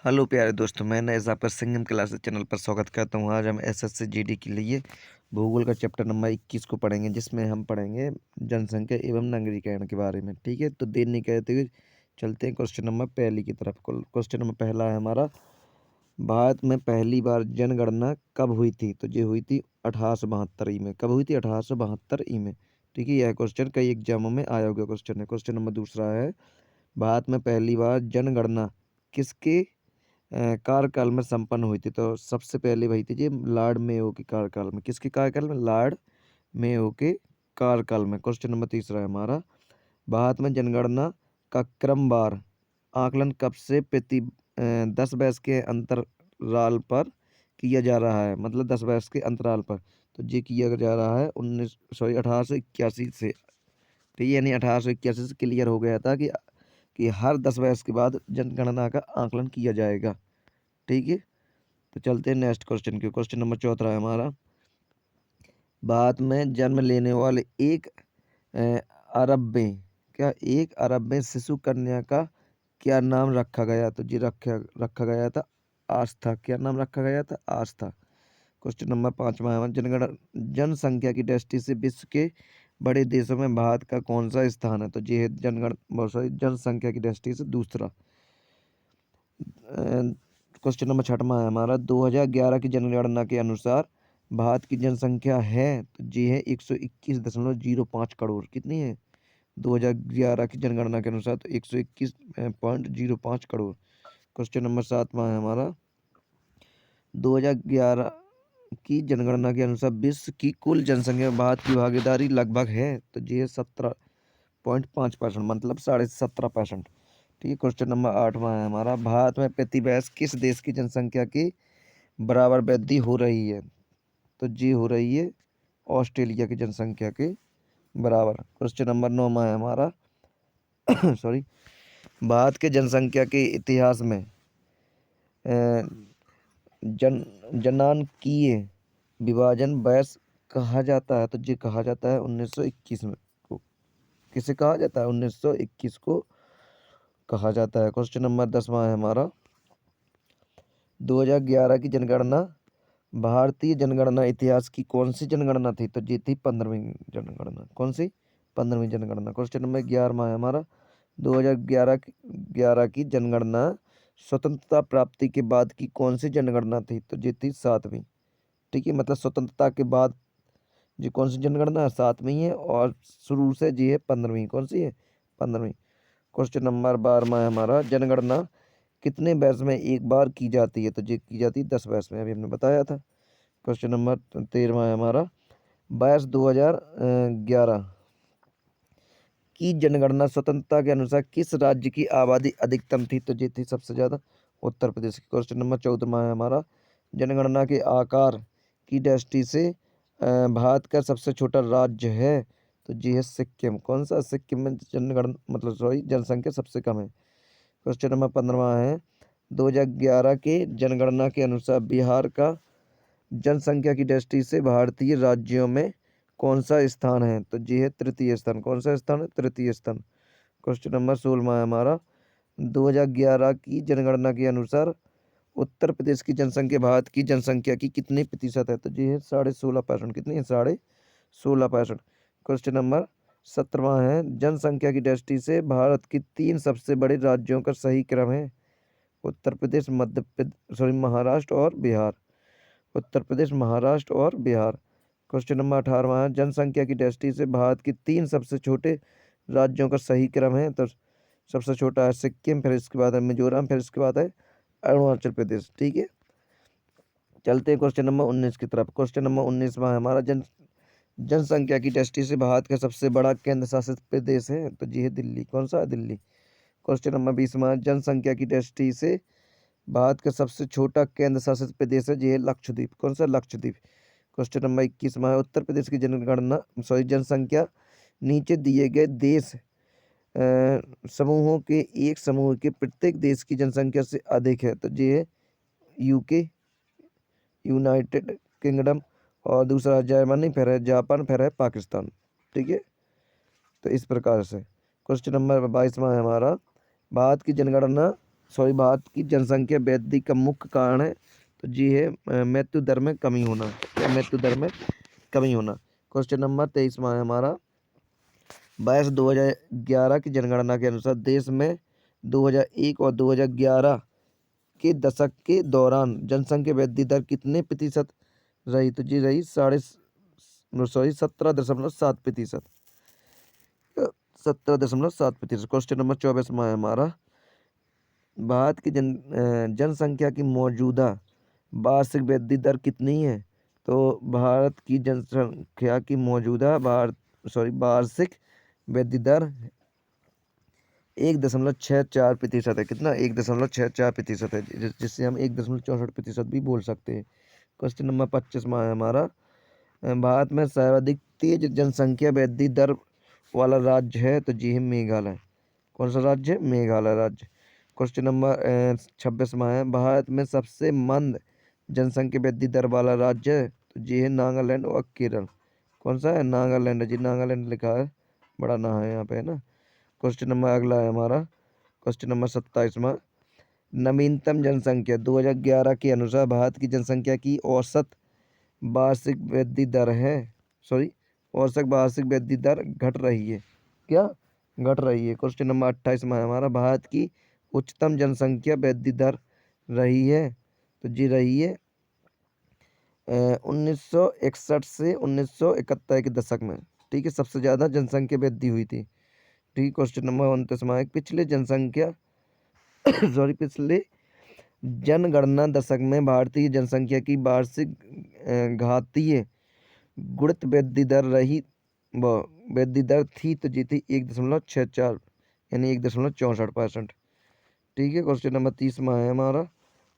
Hello प्यारे दोस्तों, मैं नएज़ आपका सिंघम क्लासेस चैनल पर स्वागत करता हूँ। आज हम एसएससी जीडी के लिए भूगोल का चैप्टर नंबर 21 को पढ़ेंगे, जिसमें हम पढ़ेंगे जनसंख्या एवं नागरिकरण के बारे में। ठीक है, तो देर नहीं करते हुए चलते हैं क्वेश्चन नंबर पहली की तरफ। क्वेश्चन नंबर पहला है हमारा, भारत में पहली बार जनगणना कब हुई थी? तो ये हुई थी 1872 ई में। कब हुई थी? 1872 ई में। ठीक है, यह क्वेश्चन कई एग्जामों में आया हुआ क्वेश्चन है। क्वेश्चन नंबर दूसरा है, भारत में पहली बार जनगणना किसके कार्यकाल में संपन्न हुई थी? तो सबसे पहले हुई थी जी लॉर्ड मेयो के कार्यकाल में। किसके कार्यकाल में? लॉर्ड मेयो के कार्यकाल में। क्वेश्चन नंबर तीसरा है हमारा, भारत में जनगणना का क्रमवार आकलन कब से प्रति 10 वर्ष के अंतराल पर किया जा रहा है? मतलब 10 वर्ष के अंतराल पर। तो ये किया जा रहा है 1881 से। ठीक है, यानी 1881 से क्लियर हो गया था कि हर 10 वर्ष के बाद जनगणना का आकलन किया जाएगा। ठीक है, तो चलते हैं नेक्स्ट क्वेश्चन के। क्वेश्चन नंबर चौथा है हमारा, भारत में जन्म लेने वाले एक एक अरब में शिशु कन्या का क्या नाम रखा गया? तो जी रखा गया था आस्था। क्या नाम रखा गया था? आस्था। क्वेश्चन नंबर पाँचवा है हमारा, जनसंख्या की दृष्टि से विश्व के बड़े देशों में भारत का कौन सा स्थान है? तो जी है जनसंख्या की दृष्टि से दूसरा। क्वेश्चन नंबर छठवां है हमारा, 2011 की जनगणना के अनुसार भारत की जनसंख्या है तो जी है 121.05 करोड़। कितनी है? 2011 की जनगणना के अनुसार तो 121.05 करोड़। क्वेश्चन नंबर सातवां है हमारा, 2011 की जनगणना के अनुसार विश्व की कुल जनसंख्या में भारत की भागीदारी लगभग है तो जी है 17.5%, मतलब 17.5%। ठीक है, क्वेश्चन नंबर आठवां है हमारा, भारत में प्रति वर्ष किस देश की जनसंख्या की बराबर वृद्धि हो रही है? तो जी हो रही है ऑस्ट्रेलिया की जनसंख्या के बराबर। क्वेश्चन नंबर नौवां है हमारा सॉरी, भारत के जनसंख्या के इतिहास में अ, जन जनांकीय विभाजन वर्ष कहा जाता है? तो जी कहा जाता है 1921 में को। किसे कहा जाता है? 1921 को कहा जाता है। क्वेश्चन नंबर 10वां है हमारा, 2011 की जनगणना भारतीय जनगणना इतिहास की कौन सी जनगणना थी? तो ये थी 15वीं जनगणना। कौन सी? 15वीं जनगणना। क्वेश्चन नंबर 11वां है हमारा, 2011 की जनगणना स्वतंत्रता प्राप्ति के बाद की कौन सी जनगणना थी? तो ये थी 7वीं। ठीक है, मतलब स्वतंत्रता के बाद जी कौन सी जनगणना है? 7वीं है, और शुरू से जी है 15वीं। कौन सी है? 15वीं। क्वेश्चन नंबर 12वां है हमारा, जनगणना कितने वर्ष में एक बार की जाती है? तो ये की जाती है 10 वर्ष में, अभी हमने बताया था। क्वेश्चन नंबर 13वां है हमारा, वर्ष 2011 की जनगणना स्वतंत्रता के अनुसार किस राज्य की आबादी अधिकतम थी? तो ये थी सबसे ज़्यादा उत्तर प्रदेश की। क्वेश्चन नंबर 14वां है हमारा, जनगणना के आकार की दृष्टि से भारत का सबसे छोटा राज्य है? तो जी है सिक्किम। कौन सा? सिक्किम में जनसंख्या सबसे कम है। क्वेश्चन नंबर 15वां है, 2011 के जनगणना के अनुसार बिहार का जनसंख्या की दृष्टि से भारतीय राज्यों में कौन सा स्थान है? तो जी है तृतीय स्थान। कौन सा स्थान है? तृतीय स्थान। क्वेश्चन नंबर 16वां है हमारा, 2011 की जनगणना के अनुसार उत्तर प्रदेश की जनसंख्या भारत की जनसंख्या की कितने प्रतिशत है? तो जी है 16.5%। कितनी है? 16.5%। क्वेश्चन नंबर 17वां है, जनसंख्या की दृष्टि से भारत की 3 सबसे बड़े राज्यों का सही क्रम है? उत्तर प्रदेश, महाराष्ट्र और बिहार। उत्तर प्रदेश, महाराष्ट्र और बिहार। क्वेश्चन नंबर 18वां है, जनसंख्या की दृष्टि से भारत के 3 सबसे छोटे राज्यों का सही क्रम है? तो सबसे छोटा है सिक्किम, फिर इसके बाद है मिजोरम, फिर इसके बाद है अरुणाचल प्रदेश। ठीक है, चलते हैं क्वेश्चन नंबर 19 की तरफ। क्वेश्चन नंबर 19वां है हमारा, जनसंख्या की दृष्टि से भारत का सबसे बड़ा केंद्र शासित प्रदेश है? तो जी है दिल्ली। कौन सा है? दिल्ली। क्वेश्चन नंबर 20वां, जनसंख्या की दृष्टि से भारत का सबसे छोटा केंद्र शासित प्रदेश है? जी है लक्षद्वीप। कौन सा? लक्षद्वीप। क्वेश्चन नंबर 21वां है, उत्तर प्रदेश की जनसंख्या नीचे दिए गए देश समूहों के एक समूह के प्रत्येक देश की जनसंख्या से अधिक है? तो ये है यूके, यूनाइटेड किंगडम, और दूसरा जर्मनी, फिर है जापान, फिर है पाकिस्तान। ठीक है, तो इस प्रकार से। क्वेश्चन नंबर 22वां है हमारा, भारत की जनगणना सॉरी भारत की जनसंख्या वृद्धि का मुख्य कारण है तो जी है मृत्यु दर में कमी होना। क्या मृत्यु दर में कमी होना। क्वेश्चन नंबर 23 में है हमारा 2011 की जनगणना के अनुसार देश में 2001 और 2011 के दशक के दौरान जनसंख्या वृद्धि दर कितने प्रतिशत रही तो जी रही 17.7%। 17.7%। क्वेश्चन नंबर 24 में है हमारा भारत की जनसंख्या की मौजूदा वार्षिक वृद्धि दर कितनी है तो भारत की जनसंख्या की मौजूदा वार्षिक वृद्धि दर 1.64% है। कितना 1.64% है जिससे हम 1.64% भी बोल सकते हैं। क्वेश्चन नंबर 25 में है हमारा भारत में सर्वाधिक तेज जनसंख्या वृद्धि दर वाला राज्य है तो जी है मेघालय। कौन सा राज्य है मेघालय राज्य। क्वेश्चन नंबर 26 में है भारत में सबसे मंद जनसंख्या वृद्धि दर वाला राज्य है तो जी है नागालैंड और केरल। कौन सा है नागालैंड है जी नागालैंड लिखा है बड़ा ना है यहाँ पे है ना। क्वेश्चन नंबर अगला है हमारा क्वेश्चन नंबर 27 में नवीनतम जनसंख्या 2011 के अनुसार भारत की जनसंख्या की औसत वार्षिक वृद्धि दर है औसत वार्षिक वृद्धि दर घट रही है। क्या घट रही है। क्वेश्चन नंबर 28 में है हमारा भारत की उच्चतम जनसंख्या वृद्धि दर रही है तो जी रही है 1961 से 1971 के दशक में। ठीक है सबसे ज़्यादा जनसंख्या वृद्धि हुई थी। ठीक। क्वेश्चन नंबर 29 में है पिछले जनसंख्या पिछले जनगणना दशक में भारतीय जनसंख्या की वार्षिक घातीय गुणित वृद्धि दर थी तो जी थी 1.64 यानी 1.64%। ठीक है। क्वेश्चन नंबर 30 में है हमारा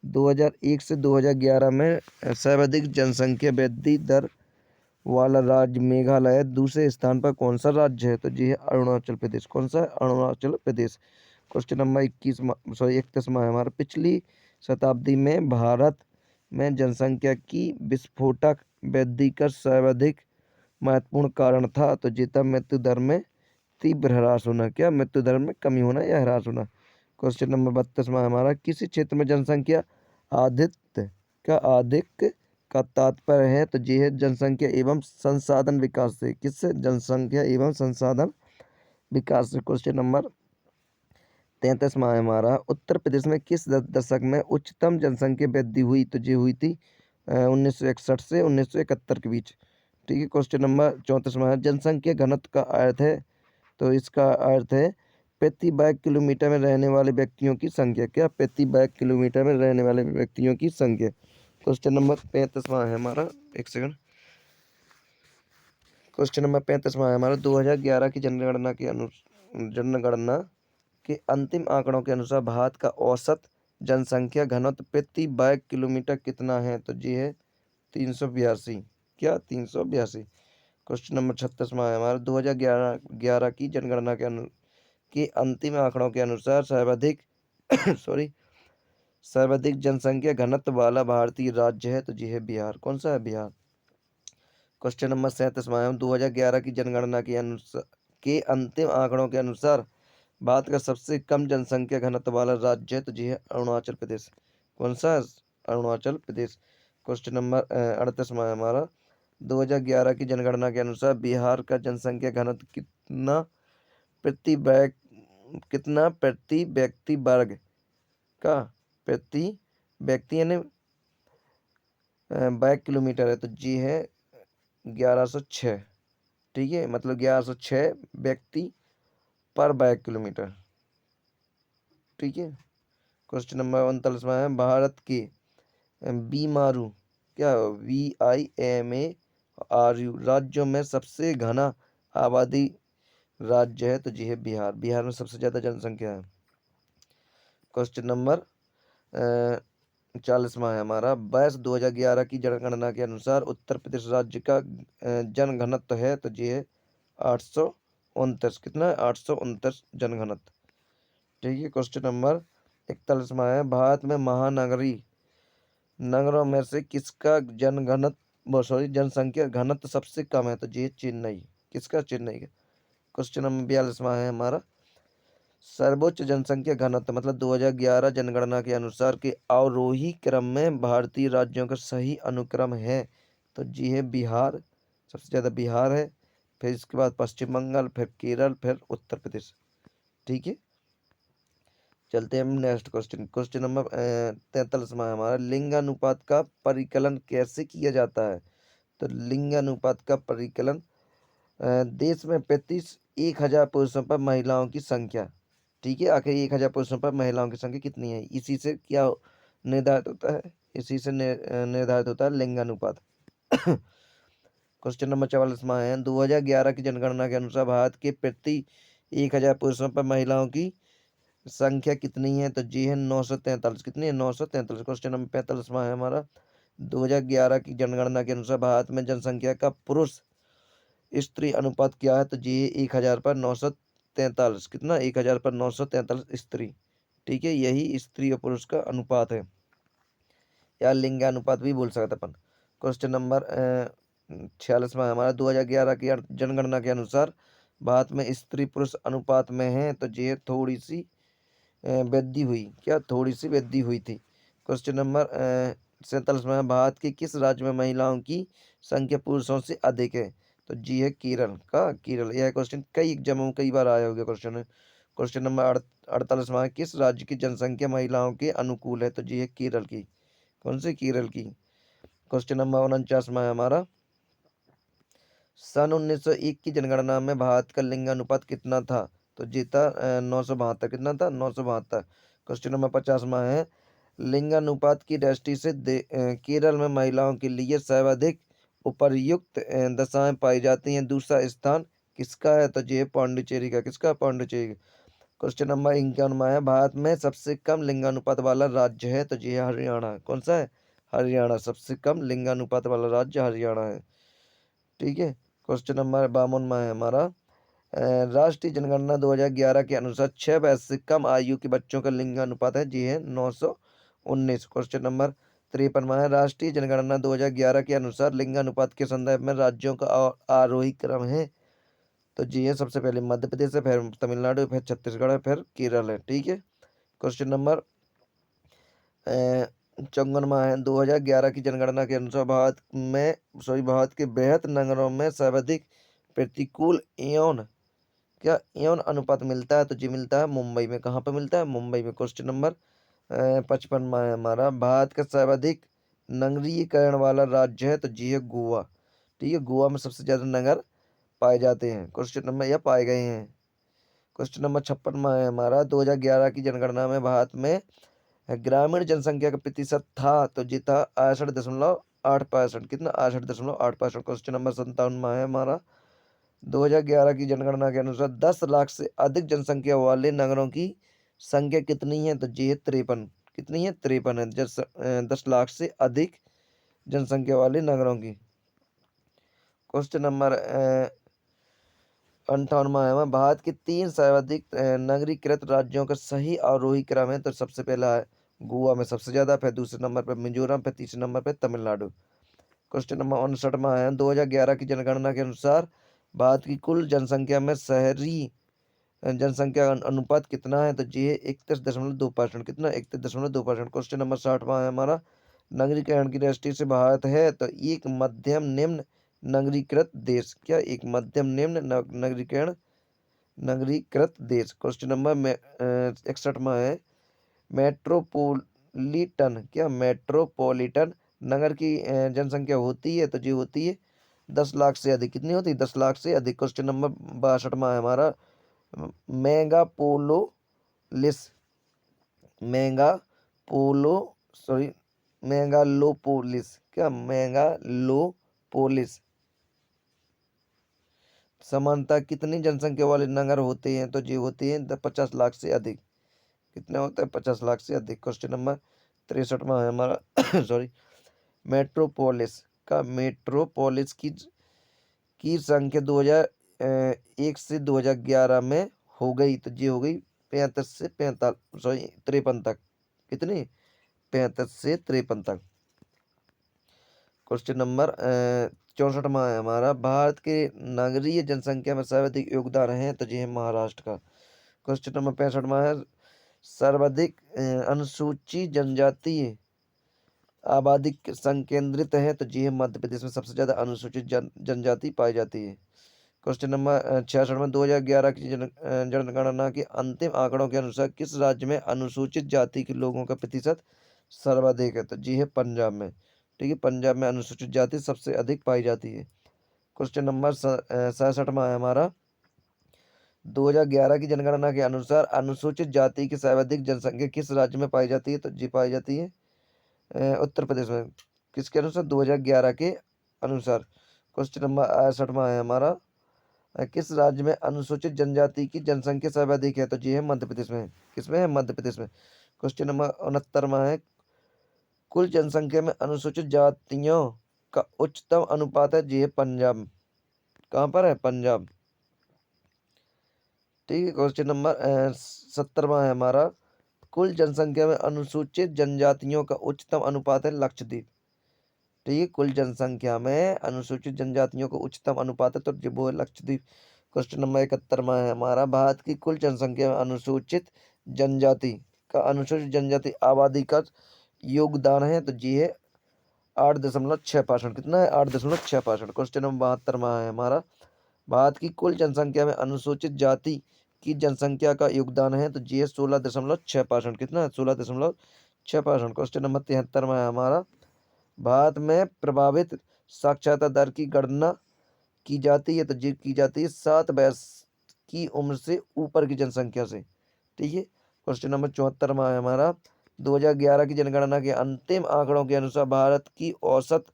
2001 से 2011 में सर्वाधिक जनसंख्या वृद्धि दर वाला राज्य मेघालय दूसरे स्थान पर कौन सा राज्य है तो जी है अरुणाचल प्रदेश। कौन सा है अरुणाचल प्रदेश। क्वेश्चन नंबर 31 में है हमारा पिछली शताब्दी में भारत में जनसंख्या की विस्फोटक वृद्धि का सर्वाधिक महत्वपूर्ण कारण था तो जीता मृत्यु दर में तीव्र ह्रास होना। क्या मृत्यु दर में कमी होना या ह्रास होना। क्वेश्चन नंबर 32 में हमारा किसी क्षेत्र में जनसंख्या आधित्य का अधिक का तात्पर्य है तो जी है जनसंख्या एवं संसाधन विकास से। किससे जनसंख्या एवं संसाधन विकास से। क्वेश्चन नंबर 33 में है हमारा उत्तर प्रदेश में किस दशक में उच्चतम जनसंख्या वृद्धि हुई तो जी हुई थी 1961 से 1971 के बीच। ठीक है। क्वेश्चन नंबर 34 में है जनसंख्या घनत्व का अर्थ है तो इसका अर्थ है प्रति वर्ग किलोमीटर में रहने वाले व्यक्तियों की संख्या। क्या प्रति वर्ग किलोमीटर में रहने वाले व्यक्तियों की संख्या। क्वेश्चन नंबर 35 में है हमारा एक सेकंड क्वेश्चन नंबर 35 में है हमारा 2011 की जनगणना के अंतिम आंकड़ों के अनुसार भारत का औसत जनसंख्या घनत्व प्रति वर्ग किलोमीटर कितना है तो जी है 382। क्या 382। क्वेश्चन नंबर 36 में है हमारा 2011 की जनगणना के अंतिम आंकड़ों के अनुसार सर्वाधिक सर्वाधिक जनसंख्या घनत्व वाला भारतीय राज्य है तो जी है बिहार। कौन सा है बिहार। क्वेश्चन नंबर 37 में है 2011 की जनगणना के अंतिम आंकड़ों के अनुसार भारत का सबसे कम जनसंख्या घनत्व वाला राज्य है तो जी है अरुणाचल प्रदेश। कौन सा है अरुणाचल प्रदेश। क्वेश्चन नंबर 38 में है हमारा 2011 की जनगणना के अनुसार बिहार का जनसंख्या घनत्व कितना प्रति व्यक्ति वर्ग का प्रति व्यक्ति यानी वर्ग किलोमीटर है तो जी है 1106। ठीक है मतलब 1106 व्यक्ति पर वर्ग किलोमीटर। ठीक है। क्वेश्चन नंबर 39 में है भारत के बीमारू क्या VIMARU राज्यों में सबसे घना आबादी राज्य है तो जी है बिहार। बिहार में सबसे ज़्यादा जनसंख्या है। क्वेश्चन नंबर 40 में है हमारा 2011 की जनगणना के अनुसार उत्तर प्रदेश राज्य का जनघनत्व है तो जी है 829। कितना है 829 जनघनत्व। ठीक है। क्वेश्चन नंबर 41 में है भारत में महानगरीय नगरों में से किसका जनसंख्या घनत्व सबसे कम है तो जी चेन्नई। किसका चेन्नई का। क्वेश्चन नंबर 42 में है हमारा सर्वोच्च जनसंख्या घनत्व मतलब 2011 जनगणना के अनुसार के अवरोही क्रम में भारतीय राज्यों का सही अनुक्रम है। तो जी है बिहार, सबसे ज़्यादा बिहार है, फिर इसके बाद पश्चिम बंगाल, फिर केरल, फिर उत्तर प्रदेश। ठीक है, चलते हैं हम नेक्स्ट क्वेश्चन। क्वेश्चन नंबर 43वां है हमारा, लिंगानुपात का परिकलन कैसे किया जाता है? तो लिंगानुपात का परिकलन देश में 1000 पुरुषों पर महिलाओं की संख्या। ठीक है, आखिर 1000 पुरुषों पर महिलाओं की संख्या कितनी है, इसी से क्या निर्धारित होता है? इसी से निर्धारित होता है लिंगानुपात। क्वेश्चन नंबर 44वां है, 2011 की जनगणना के अनुसार भारत के प्रति 1000 पुरुषों पर महिलाओं की संख्या कितनी है? तो जी है 943। कितनी है? 943। क्वेश्चन नंबर 45वां है हमारा, 2011 की जनगणना के अनुसार भारत में जनसंख्या का पुरुष स्त्री अनुपात क्या है? तो जी 1000 पर 943। कितना? 1000 पर 943 स्त्री। ठीक है, यही स्त्री और पुरुष का अनुपात है, या लिंगानुपात भी बोल सकते अपन। क्वेश्चन नंबर 46वां हमारा, 2011 की जनगणना के अनुसार भारत में स्त्री पुरुष अनुपात में है। तो जी थोड़ी सी वृद्धि हुई। क्या? थोड़ी सी वृद्धि हुई थी। क्वेश्चन नंबर 47वां, भारत के किस राज्य में महिलाओं की संख्या पुरुषों से अधिक है? तो जी है केरल। का? केरल। यह क्वेश्चन कई एग्जामों में कई बार आया होगा क्वेश्चन है। क्वेश्चन नंबर 48वां, किस राज्य की जनसंख्या महिलाओं के अनुकूल है? तो जी है केरल की। कौन से? केरल की। क्वेश्चन नंबर 49वां है हमारा, सन 1901 की जनगणना में भारत का लिंगानुपात कितना था? तो जीता 972। कितना था? 972। क्वेश्चन नंबर 50वां है, लिंगानुपात की दृष्टि से केरल में महिलाओं के लिए सर्वाधिक उपर्युक्त दशाएं पाई जाती हैं। दूसरा स्थान किसका है? तो ये पांडिचेरी का। किसका? पांडिचेरी का। क्वेश्चन नंबर 51वां है, भारत में सबसे कम लिंगानुपात वाला राज्य है? तो ये है हरियाणा। कौन सा है? हरियाणा। सबसे कम लिंगानुपात वाला राज्य हरियाणा है। ठीक है, क्वेश्चन नंबर 52वां है हमारा, राष्ट्रीय जनगणना 2011 के अनुसार 6 वर्ष से कम आयु के बच्चों का लिंगानुपात है। जी है 919। क्वेश्चन नंबर 53वां है, राष्ट्रीय जनगणना 2011 के अनुसार लिंगानुपात के संदर्भ में राज्यों का आरोही क्रम है। तो जी है सबसे पहले मध्य प्रदेश है, फिर तमिलनाडु, फिर छत्तीसगढ़ है, फिर केरल है। ठीक है, क्वेश्चन नंबर 54वां है, 2011 की जनगणना के अनुसार भारत के बृहत नगरों में सर्वाधिक प्रतिकूल यौन क्या यौन अनुपात मिलता है? तो जी मिलता है मुंबई में। कहाँ पे मिलता है? मुंबई में। क्वेश्चन नंबर 55वां है हमारा, भारत का सर्वाधिक नगरीकरण वाला राज्य है? तो जी है गोवा। ठीक है, गोवा में सबसे ज्यादा नगर पाए जाते हैं। क्वेश्चन नंबर या पाए गए हैं। क्वेश्चन नंबर 56वां है हमारा, 2011 की जनगणना में भारत में ग्रामीण जनसंख्या का प्रतिशत था? तो जी था 68.8%। कितना? 68.8%। क्वेश्चन नंबर 57वां है हमारा, 2011 की जनगणना के अनुसार 10 लाख से अधिक जनसंख्या वाले नगरों की संख्या कितनी है? तो जी है 53। कितनी है? 53 है। 10 लाख से अधिक जनसंख्या वाले नगरों की। क्वेश्चन नंबर 58वां है, भारत के 3 सर्वाधिक नगरीकृत राज्यों का सही आरोही क्रम है? तो सबसे पहला है गोवा में सबसे ज्यादा, फिर दूसरे नंबर पर मिजोरम, फिर तीसरे नंबर पर तमिलनाडु। क्वेश्चन नंबर 59वां है, 2011 की जनगणना के अनुसार भारत की कुल जनसंख्या में शहरी जनसंख्या अनुपात कितना है? तो जी है 31.2%। कितना? 31.2%। क्वेश्चन नंबर 60वां है हमारा, नगरीकरण की दृष्टि से भारत है तो एक मध्यम निम्न नगरीकृत देश। क्या? एक मध्यम निम्न नगरीकृत देश। क्वेश्चन नंबर में 61वां है, मेट्रोपोलिटन क्या मेट्रोपॉलिटन नगर की जनसंख्या होती है? तो जी होती है 10 लाख से अधिक। कितनी होती है? 10 लाख से अधिक। क्वेश्चन नंबर 62वां है हमारा, मेगापोलोलिस मेगापोलो सॉरी मेगालोपोलिस क्या मेगालोपोलिस समानता कितनी जनसंख्या वाले नगर होते हैं? तो जी होती है 50 लाख से अधिक। कितने होते हैं? 50 लाख से अधिक। क्वेश्चन नंबर 63वां है हमारा सॉरी, मेट्रोपोलिस की संख्या 2001 से 2011 में हो गई। तो जी हो गई 35 से 45 सॉरी 53 तक। कितनी? 35 से 53 तक। क्वेश्चन नंबर 64वां है हमारा, भारत के नगरीय जनसंख्या में सर्वाधिक योगदान है? तो जी है महाराष्ट्र का। क्वेश्चन नंबर 65वां है, सर्वाधिक अनुसूचित जनजाति आबादी संकेंद्रित है, तो जी है मध्य प्रदेश में सबसे ज्यादा अनुसूचित जनजाति पाई जाती है। क्वेश्चन नंबर 66 में 2011 की जनगणना के अंतिम आंकड़ों के अनुसार किस राज्य में अनुसूचित जाति के लोगों का प्रतिशत सर्वाधिक है, तो जी है पंजाब में। ठीक है, पंजाब में अनुसूचित जाति सबसे अधिक पाई जाती है। क्वेश्चन नंबर 67वां है हमारा, 2011 की जनगणना के अनुसार अनुसूचित जाति की सर्वाधिक जनसंख्या किस राज्य में पाई जाती है, तो जी पाई जाती है उत्तर प्रदेश में। किसके अनुसार? 2011 के अनुसार। क्वेश्चन नंबर 68वां है हमारा, किस राज्य में अनुसूचित जनजाति की जनसंख्या सर्वाधिक है, तो जी है मध्य प्रदेश में। किसमें है? मध्य प्रदेश में। क्वेश्चन नंबर 69वां है, कुल जनसंख्या में अनुसूचित जातियों का उच्चतम अनुपात है, जी है पंजाब। कहाँ पर है? पंजाब। ठीक है, क्वेश्चन नंबर 70वां है हमारा, कुल जनसंख्या में अनुसूचित जनजातियों का उच्चतम अनुपात है लक्षद्वीप। ठीक है, कुल जनसंख्या में अनुसूचित जनजातियों का उच्चतम अनुपात है, तो वो है लक्षद्वीप। क्वेश्चन नंबर 71वां है हमारा, भारत की कुल जनसंख्या में अनुसूचित जनजाति आबादी का योगदान है, तो जी है 8.6%। कितना है? 8.6%। क्वेश्चन नंबर 72वां है हमारा, भारत की कुल जनसंख्या में अनुसूचित जाति की जनसंख्या का योगदान है, तो जी है 16.6%। कितना है? 16.6%। क्वेश्चन नंबर 73वां है हमारा, भारत में प्रभावित साक्षरता दर की गणना की जाती है, तो जी की जाती है 7 वर्ष की उम्र से ऊपर की जनसंख्या से। ठीक है, क्वेश्चन नंबर 74वां है हमारा, 2011 की जनगणना के अंतिम आंकड़ों के अनुसार भारत की औसत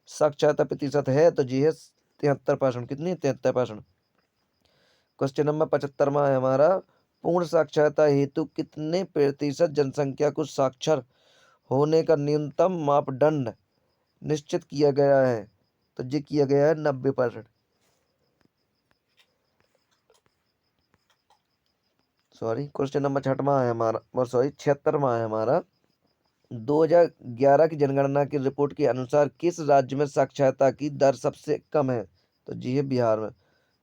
साक्षरता प्रतिशत है, तो जी है 73%। कितनी? 73%। क्वेश्चन नंबर 75वां है हमारा, पूर्ण साक्षरता हेतु कितने प्रतिशत जनसंख्या को साक्षर होने का न्यूनतम मापदंड निश्चित किया गया है, तो जी किया गया है 90%। सॉरी, क्वेश्चन नंबर 66वां है हमारा, 76वां है हमारा, 2011 की जनगणना की रिपोर्ट के अनुसार किस राज्य में साक्षरता की दर सबसे कम है, तो जी है बिहार में।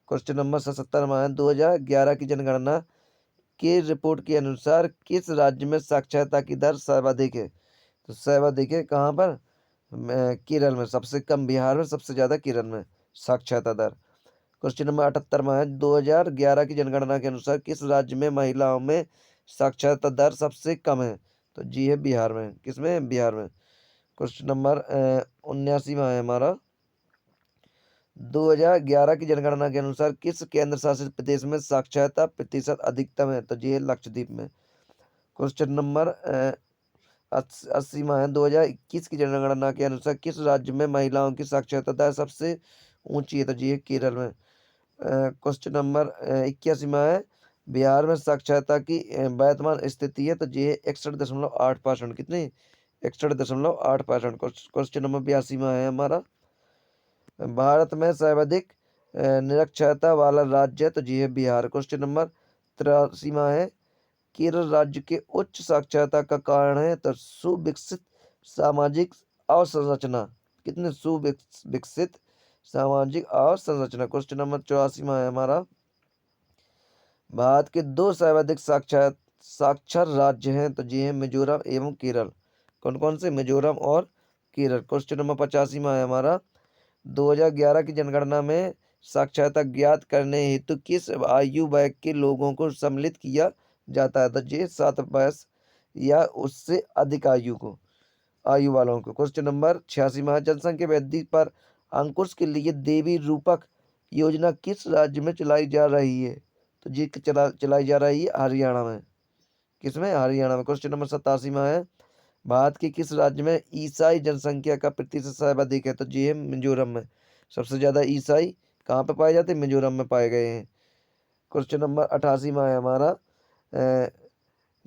क्वेश्चन नंबर 77वां है, 2011 की जनगणना की रिपोर्ट के अनुसार किस राज्य में साक्षरता की दर सर्वाधिक है, तो सर्वाधिक है कहाँ पर? केरल में। सबसे कम बिहार में, सबसे ज्यादा केरल में साक्षरता दर। क्वेश्चन नंबर 78वां है, 2011 की जनगणना के अनुसार किस राज्य में महिलाओं में साक्षरता दर सबसे कम है, तो जी है बिहार में। किसमें? बिहार में। क्वेश्चन नंबर 79वां है हमारा, 2011 की जनगणना के अनुसार किस केंद्र शासित प्रदेश में साक्षरता प्रतिशत अधिकतम है, तो जी है लक्षद्वीप में। क्वेश्चन नंबर 80वां है, 2021 की जनगणना के अनुसार किस राज्य में महिलाओं की साक्षरता दर सबसे ऊंची है, तो जी है केरल में। क्वेश्चन नंबर 81वां है, बिहार में साक्षरता की वर्तमान स्थिति है, तो जी है 61.8%। कितनी? 61.8%। क्वेश्चन नंबर 82वां है हमारा, भारत में सर्वाधिक निरक्षरता वाला राज्य है, तो जी है बिहार। क्वेश्चन नंबर 83वां है, केरल राज्य के उच्च साक्षरता का कारण है, तो सुविकसित सामाजिक अवसंरचना। कितने? सुविकसित सामाजिक अवसंरचना। क्वेश्चन नंबर 84वां है हमारा, भारत के दो सर्वाधिक साक्षर राज्य हैं, तो जी है मिजोरम एवं केरल। कौन कौन से? मिजोरम और केरल। क्वेश्चन नंबर 85वां है हमारा, 2011 की जनगणना में साक्षरता ज्ञात करने हेतु किस आयु वर्ग के लोगों को सम्मिलित किया जाता है, तो जी 7 वर्ष या उससे अधिक आयु वालों को। क्वेश्चन नंबर 86वां, जनसंख्या वृद्धि पर अंकुश के लिए देवी रूपक योजना किस राज्य में चलाई जा रही है, तो जी चलाई जा रही है हरियाणा में। किसमें? हरियाणा में। क्वेश्चन नंबर 87वां है, भारत के किस राज्य में ईसाई जनसंख्या का प्रतिशत सर्वाधिक है, तो जी है मिजोरम में। सबसे ज्यादा ईसाई कहाँ पे पाए जाते हैं? मिजोरम में पाए गए हैं। क्वेश्चन नंबर 88वां है हमारा, अ,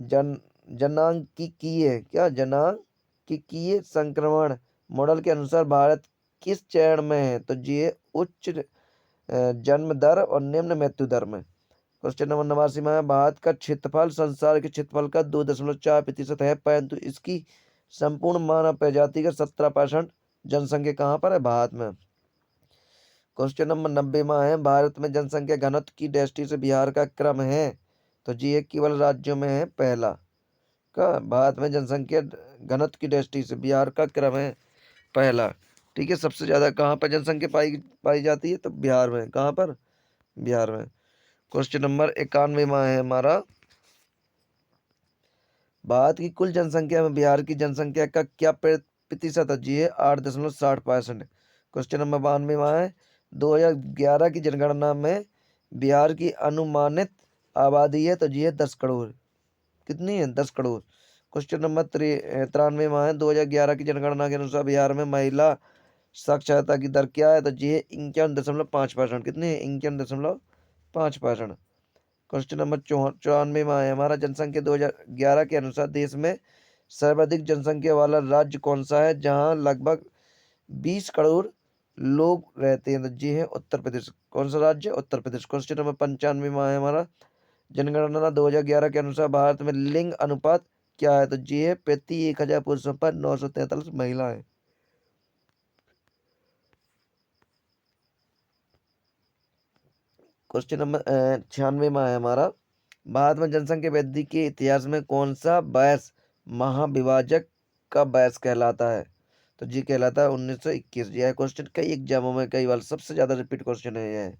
जन जनांकीय क्या जनांकीय संक्रमण मॉडल के अनुसार भारत किस चरण में है, तो जी है उच्च जन्म दर और निम्न मृत्यु दर में। क्वेश्चन नंबर 89वां है, भारत का क्षेत्रफल संसार के क्षेत्रफल का 2.4% है, परंतु इसकी संपूर्ण मानव प्रजाति का 17% जनसंख्या कहाँ पर है? भारत में। क्वेश्चन नंबर 90वां है, भारत में जनसंख्या घनत्व की दृष्टि से बिहार का क्रम है, तो ये केवल राज्यों में है पहला। का भारत में जनसंख्या घनत्व की दृष्टि से बिहार का क्रम है पहला। ठीक है, सबसे ज्यादा कहाँ पर जनसंख्या पाई पाई जाती है? तो बिहार में। कहाँ पर? बिहार में। क्वेश्चन नंबर 91वां है हमारा, भारत की कुल जनसंख्या में बिहार की जनसंख्या का क्या प्रतिशत है? जी है 8.60%। क्वेश्चन नंबर 92वां है, 2011 की जनगणना में बिहार की अनुमानित आबादी है? तो जी है 10 करोड़। कितनी है? 10 करोड़। क्वेश्चन नंबर 93वां है, 2011 की जनगणना के अनुसार बिहार में महिला साक्षरता की दर क्या है? तो जी है 51.5%। कितनी है? 51.5%। क्वेश्चन नंबर 94वां है हमारा, जनसंख्या 2011 के अनुसार देश में सर्वाधिक जनसंख्या वाला राज्य कौन सा है जहां लगभग 20 करोड़ लोग रहते हैं? तो जी है उत्तर प्रदेश। कौन सा राज्य? उत्तर प्रदेश। क्वेश्चन नंबर 95वां है हमारा, जनगणना 2011 के अनुसार भारत में लिंग अनुपात क्या है? तो जी है प्रति 1,000 पुरुषों पर 943 महिलाएं। क्वेश्चन नंबर 96वां है हमारा, भारत में जनसंख्या वृद्धि के इतिहास में कौन सा वर्ष महाविभाजक का वर्ष कहलाता है? तो जी कहलाता है 1921। यह क्वेश्चन कई एग्जामों में कई बार सबसे ज्यादा रिपीट क्वेश्चन है यह।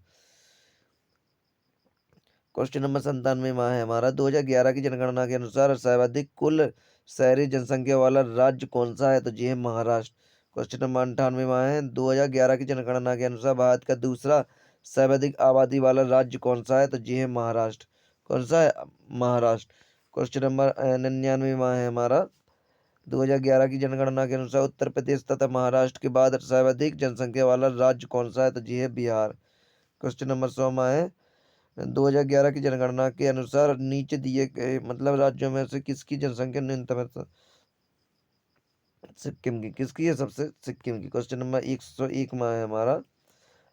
क्वेश्चन नंबर 97वां है हमारा, 2011 की जनगणना के अनुसार सर्वाधिक कुल शहरी जनसंख्या वाला राज्य कौन सा है? तो जी है महाराष्ट्र। क्वेश्चन नंबर 98वां है, 2011 की जनगणना के अनुसार भारत का दूसरा सर्वाधिक आबादी वाला राज्य कौन सा है? तो जी है महाराष्ट्र। कौन सा है? महाराष्ट्र। क्वेश्चन नंबर 99वां है हमारा, 2011 की जनगणना के अनुसार उत्तर प्रदेश तथा महाराष्ट्र के बाद सर्वाधिक जनसंख्या वाला राज्य कौन सा है? तो जी है बिहार। क्वेश्चन नंबर 100वां है, 2011 की जनगणना के अनुसार नीचे दिए गए मतलब राज्यों में से किसकी जनसंख्या न्यूनतम है? तो सिक्किम की। किसकी है? सबसे सिक्किम की। क्वेश्चन नंबर 101 में है हमारा,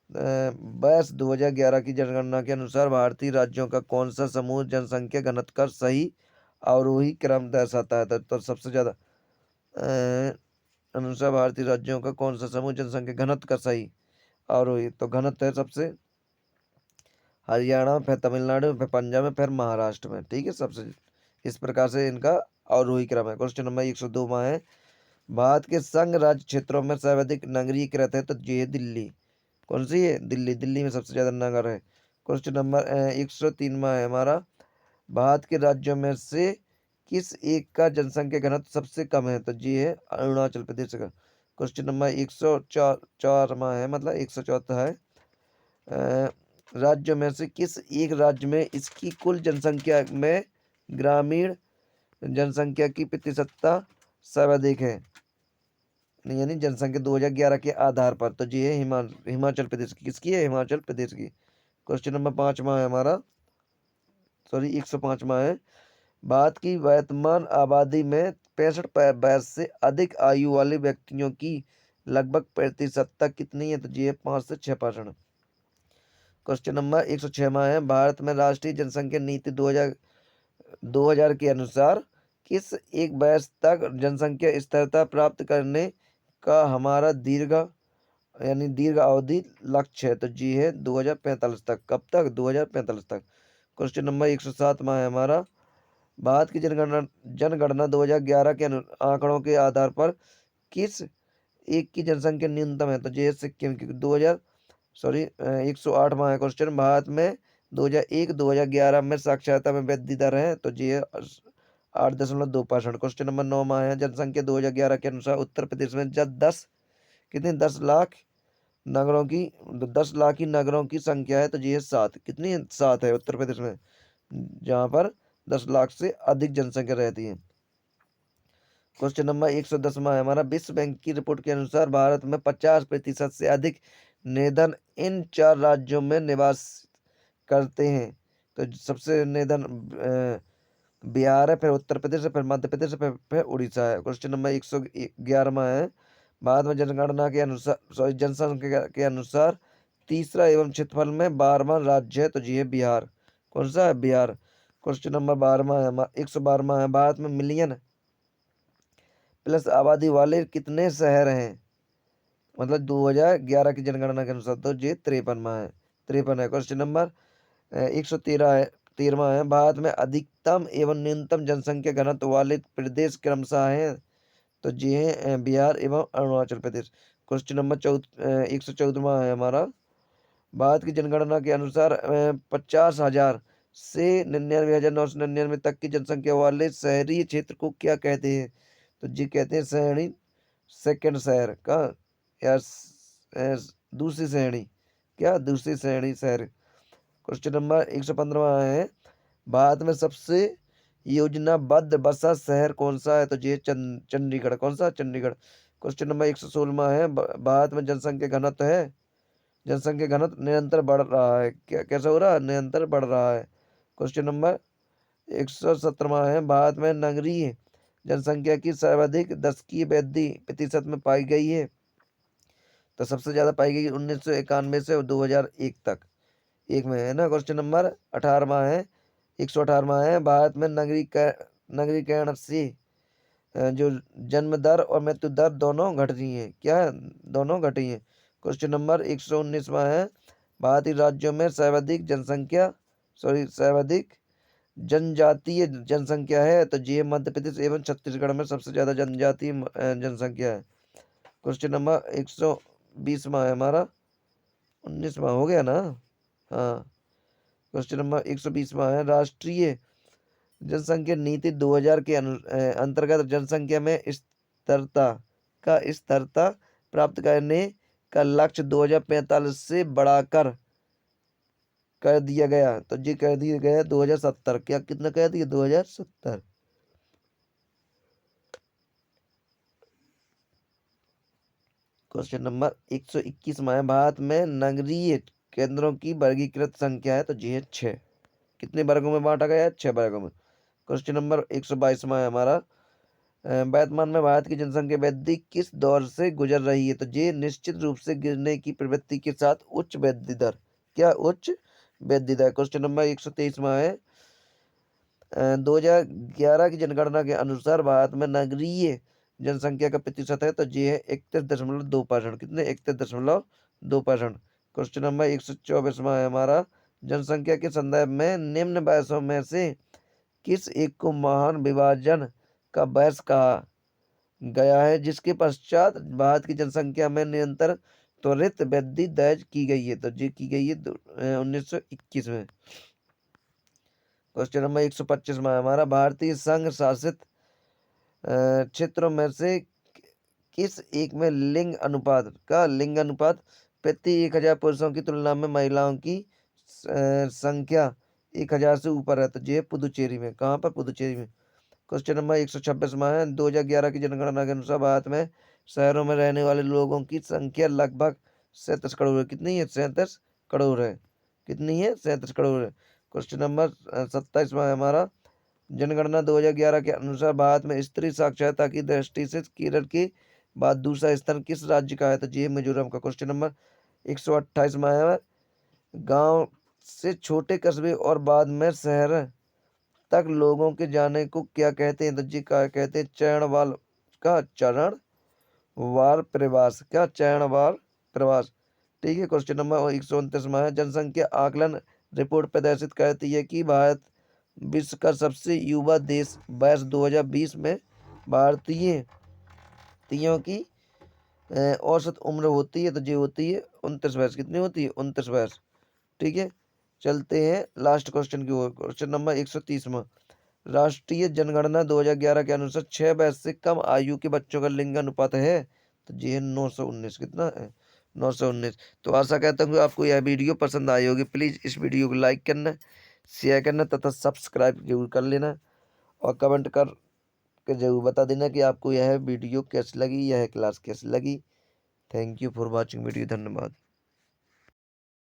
वर्ष 2011 की जनगणना के अनुसार भारतीय राज्यों का कौन सा समूह जनसंख्या घनत्व का सही अवरोही क्रम दर्शाता है? तो सबसे ज्यादा अनुसार भारतीय राज्यों का कौन सा समूह जनसंख्या घनत्व का सही अवरोही? तो घनत्व है सबसे हरियाणा, फिर तमिलनाडु, फिर पंजाब में, फिर महाराष्ट्र में। ठीक है, सबसे इस प्रकार से इनका अवरोही क्रम है। क्वेश्चन नंबर 102 में है, भारत के संघ राज्य क्षेत्रों में सर्वाधिक नगरीकृत है? तो ये है दिल्ली। कौन सी है? दिल्ली। दिल्ली में सबसे ज्यादा नगर है। क्वेश्चन नंबर 103 में है हमारा, भारत के राज्यों में से किस एक का जनसंख्या घनत्व सबसे कम है? तो ये है अरुणाचल प्रदेश का। क्वेश्चन नंबर 104 में है, मतलब 104 है, राज्यों में से किस एक राज्य में इसकी कुल जनसंख्या में ग्रामीण जनसंख्या की प्रतिशतता सर्वाधिक है? यानी जनसंख्या 2011 के आधार पर। तो ये है हिमाचल प्रदेश की। किसकी है? हिमाचल प्रदेश की। क्वेश्चन नंबर 5वां है हमारा, सॉरी 105वां है, भारत की वर्तमान आबादी में 65 वर्ष से अधिक आयु वाले व्यक्तियों की लगभग प्रतिशतता कितनी है? तो ये 5 से 6%। क्वेश्चन नंबर 106 है, भारत में राष्ट्रीय जनसंख्या नीति 2000 के अनुसार किस एक वर्ष तक जनसंख्या स्थिरता प्राप्त करने का हमारा दीर्घ अवधि लक्ष्य है? तो जी है 2045 तक। कब तक? 2045 तक। क्वेश्चन नंबर 107 है हमारा, भारत की जनगणना 2011 के आंकड़ों के आधार पर किस एक की जनसंख्या न्यूनतम है? तो जी है सिक्किम की। 2000 सॉरी 108वां है क्वेश्चन, भारत में 2001-2011 में साक्षरता में वृद्धि दर है? तो जी है 8.2%। क्वेश्चन नंबर 9 में है, जनसंख्या 2011 के अनुसार उत्तर प्रदेश में जब 10 लाख नगरों की 10 लाख ही नगरों की संख्या है? तो जी है 7। कितनी है? 7 है उत्तर प्रदेश में, जहाँ पर 10 लाख से अधिक जनसंख्या रहती है। क्वेश्चन नंबर 110 में है हमारा, विश्व बैंक की रिपोर्ट के अनुसार भारत में 50% से अधिक निर्धन इन 4 राज्यों में निवास करते हैं? तो सबसे निर्धन बिहार है, फिर उत्तर प्रदेश है, फिर मध्य प्रदेश है, फिर उड़ीसा है। क्वेश्चन नंबर 111 है, भारत में जनगणना के अनुसार सॉरी जनसंख्या के अनुसार तीसरा एवं क्षेत्रफल में 12वां राज्य है? तो जी है बिहार। कौन सा है? बिहार। क्वेश्चन नंबर 12 है 112 है, भारत में मिलियन प्लस आबादी वाले कितने शहर हैं? मतलब 2011 की जनगणना के अनुसार। तो ये 53 है। 53 है। क्वेश्चन नंबर 113 है, 13वां है, भारत में अधिकतम एवं न्यूनतम जनसंख्या घनत्व वाले प्रदेश क्रमशः हैं, तो ये है बिहार एवं अरुणाचल प्रदेश। क्वेश्चन नंबर 114वां है हमारा, भारत की जनगणना के अनुसार 50,000 से 99,999 तक की जनसंख्या वाले शहरी क्षेत्र को क्या कहते हैं? तो जी कहते हैं श्रेणी सेकंड शहर का, या दूसरी श्रेणी, क्या दूसरी श्रेणी शहर। क्वेश्चन नंबर 115वां है, भारत में सबसे योजनाबद्ध बसा शहर कौन सा है? तो ये चंडीगढ़। कौन सा? चंडीगढ़। क्वेश्चन नंबर 116वां है, भारत में जनसंख्या घनत्व है, जनसंख्या घनत्व निरंतर बढ़ रहा है, क्या कैसा हो रहा है? निरंतर बढ़ रहा है। क्वेश्चन नंबर 117वां है, भारत में नगरीय जनसंख्या की सर्वाधिक दशकीय वृद्धि प्रतिशत में पाई गई है, तो सबसे ज्यादा पाई गई 1991 से 2001 तक, एक में है ना। क्वेश्चन नंबर 18वां है, 118वां है, भारत में नगरीकरण से जो जन्म दर और मृत्यु दर दोनों घट रही है, क्या दोनों घटी है। क्वेश्चन नंबर 119वां है, भारतीय राज्यों में सर्वाधिक जनजातीय जनसंख्या है, तो ये मध्य प्रदेश एवं छत्तीसगढ़ में सबसे ज्यादा जनजातीय जनसंख्या है। क्वेश्चन नंबर 120वां है हमारा, 19वां हो गया ना, हाँ। क्वेश्चन नंबर 120वां है, राष्ट्रीय जनसंख्या नीति 2000 के अंतर्गत जनसंख्या में स्थिरता प्राप्त करने का लक्ष्य 2045 से बढ़ाकर कर दिया गया, तो ये कर दिया गया 2070। क्या कितना कर दिया? 2070। क्वेश्चन नंबर 121 में है, भारत में नगरीय केंद्रों की वर्गीकृत संख्या है, तो ये है 6। कितने वर्गों में बांटा गया है? 6 वर्गों में। क्वेश्चन नंबर 122 में है हमारा, वर्तमान में भारत की जनसंख्या वृद्धि किस दौर से गुजर रही है? तो ये निश्चित रूप से गिरने की प्रवृत्ति के साथ उच्च वृद्धि दर, क्या उच्च वृद्धि दर। क्वेश्चन नंबर 123 में है, 2011 की जनगणना के अनुसार भारत में नगरीय जनसंख्या का प्रतिशत है, तो ये है 31.2%। कितने? 31.2%। क्वेश्चन नंबर 124 में है हमारा, जनसंख्या के संदर्भ में निम्न वयसों में से किस एक को महान विभाजन का वयस कहा गया है, जिसके पश्चात भारत की जनसंख्या में निरंतर त्वरित वृद्धि दर्ज की गई है? तो ये की गई है 1921 में। क्वेश्चन नंबर 125 में हमारा, भारतीय संघ शासित क्षेत्रों में से किस एक में लिंग अनुपात प्रति 1000 पुरुषों की तुलना में महिलाओं की संख्या 1000 से ऊपर है? तो ये पुदुचेरी में। कहाँ पर? पुदुचेरी में। क्वेश्चन नंबर 126 में है, 2011 की जनगणना के अनुसार भारत में शहरों में रहने वाले लोगों की संख्या लगभग 37 करोड़ है। कितनी है? 37 करोड़ है। कितनी है? 37 करोड़ है। क्वेश्चन नंबर 27 में है हमारा, जनगणना 2011 के अनुसार भारत में स्त्री साक्षरता की दृष्टि से केरल के बाद दूसरा स्थान किस राज्य का है? तो ये मिजोरम का। क्वेश्चन नंबर 128 में है, गांव से छोटे कस्बे और बाद में शहर तक लोगों के जाने को क्या कहते हैं? तो जी क्या कहते हैं? चरणवार प्रवास। क्या? चरणवार प्रवास। ठीक है। क्वेश्चन नंबर 129 में है, जनसंख्या आकलन रिपोर्ट प्रदर्शित करती है कि भारत विश्व का सबसे युवा देश। वर्ष 2020 में भारतीयों की औसत उम्र होती है, तो ये होती है 29 वर्ष। कितनी होती है? 29 वर्ष। ठीक है। चलते हैं लास्ट क्वेश्चन की ओर। क्वेश्चन नंबर 130 में, राष्ट्रीय जनगणना 2011 के अनुसार 6 वर्ष से कम आयु के बच्चों का लिंग अनुपात है, तो ये है 919। कितना है? 919। तो आशा करता हूँ कि आपको यह वीडियो पसंद आई होगी। प्लीज़ इस वीडियो को लाइक करना, शेयर करना तथा सब्सक्राइब जरूर कर लेना, और कमेंट कर के जरूर बता देना कि आपको यह वीडियो कैसी लगी, यह क्लास कैसी लगी। Thank you for watching video. धन्यवाद।